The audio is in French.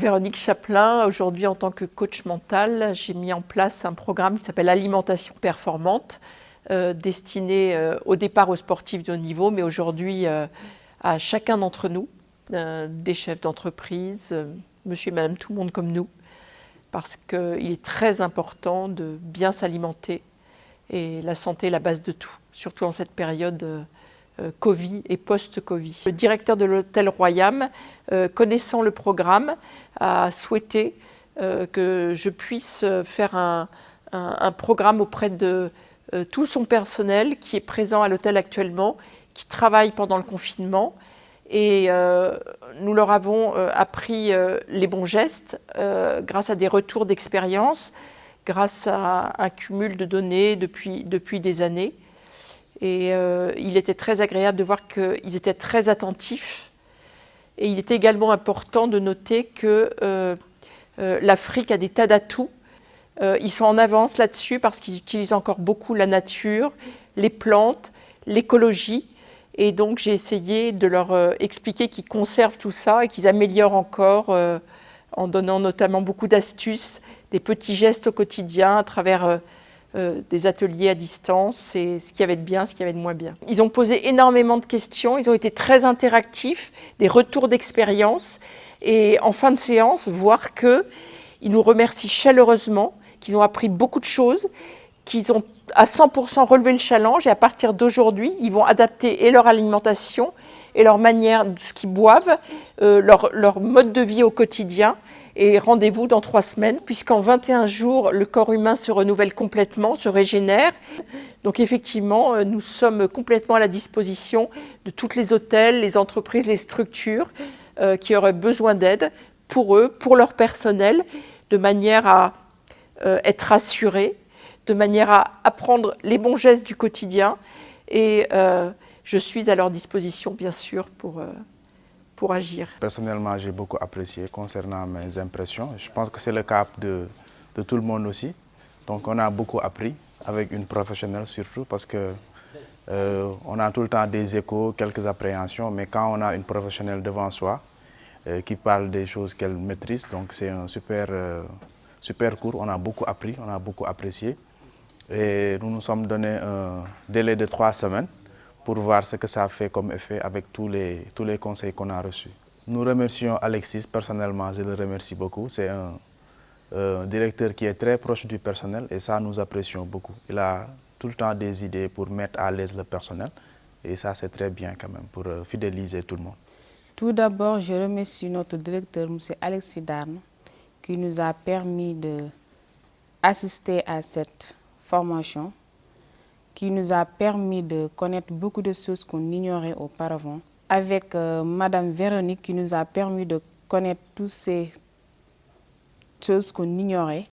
Véronique Chaplin, aujourd'hui en tant que coach mental, j'ai mis en place un programme qui s'appelle Alimentation performante, destiné au départ aux sportifs de haut niveau, mais aujourd'hui à chacun d'entre nous, des chefs d'entreprise, monsieur et madame tout le monde comme nous, parce qu'il est très important de bien s'alimenter et la santé est la base de tout, surtout en cette période Covid et post-Covid. Le directeur de l'hôtel Royam, connaissant le programme, a souhaité que je puisse faire un programme auprès de tout son personnel qui est présent à l'hôtel actuellement, qui travaille pendant le confinement. Et nous leur avons appris les bons gestes grâce à des retours d'expérience, grâce à un cumul de données depuis des années. Et il était très agréable de voir qu'ils étaient très attentifs. Et il était également important de noter que l'Afrique a des tas d'atouts. Ils sont en avance là-dessus parce qu'ils utilisent encore beaucoup la nature, les plantes, l'écologie. Et donc j'ai essayé de leur expliquer qu'ils conservent tout ça et qu'ils améliorent encore en donnant notamment beaucoup d'astuces, des petits gestes au quotidien à travers des ateliers à distance, et ce qu'il y avait de bien, ce qu'il y avait de moins bien. Ils ont posé énormément de questions, ils ont été très interactifs, des retours d'expérience, et en fin de séance, voir qu'ils nous remercient chaleureusement, qu'ils ont appris beaucoup de choses, qu'ils ont à 100% relevé le challenge, et à partir d'aujourd'hui, ils vont adapter et leur alimentation, et leur manière, de ce qu'ils boivent, leur mode de vie au quotidien. Et rendez-vous dans 3 semaines, puisqu'en 21 jours, le corps humain se renouvelle complètement, se régénère. Donc effectivement, nous sommes complètement à la disposition de tous les hôtels, les entreprises, les structures qui auraient besoin d'aide pour eux, pour leur personnel, de manière à être rassurés, de manière à apprendre les bons gestes du quotidien. Et je suis à leur disposition, bien sûr, pour agir. Personnellement, j'ai beaucoup apprécié concernant mes impressions. Je pense que c'est le cas de tout le monde aussi. Donc on a beaucoup appris avec une professionnelle surtout parce que on a tout le temps des échos, quelques appréhensions, mais quand on a une professionnelle devant soi qui parle des choses qu'elle maîtrise, donc c'est un super cours. On a beaucoup appris, on a beaucoup apprécié. Et nous nous sommes donné un délai de 3 semaines pour voir ce que ça fait comme effet avec tous les conseils qu'on a reçus. Nous remercions Alexis, personnellement, je le remercie beaucoup. C'est un directeur qui est très proche du personnel et ça, nous apprécions beaucoup. Il a tout le temps des idées pour mettre à l'aise le personnel et ça, c'est très bien quand même pour fidéliser tout le monde. Tout d'abord, je remercie notre directeur, M. Alexis Darne, qui nous a permis d'assister à cette formation, qui nous a permis de connaître beaucoup de choses qu'on ignorait auparavant. Avec Madame Véronique qui nous a permis de connaître toutes ces choses qu'on ignorait.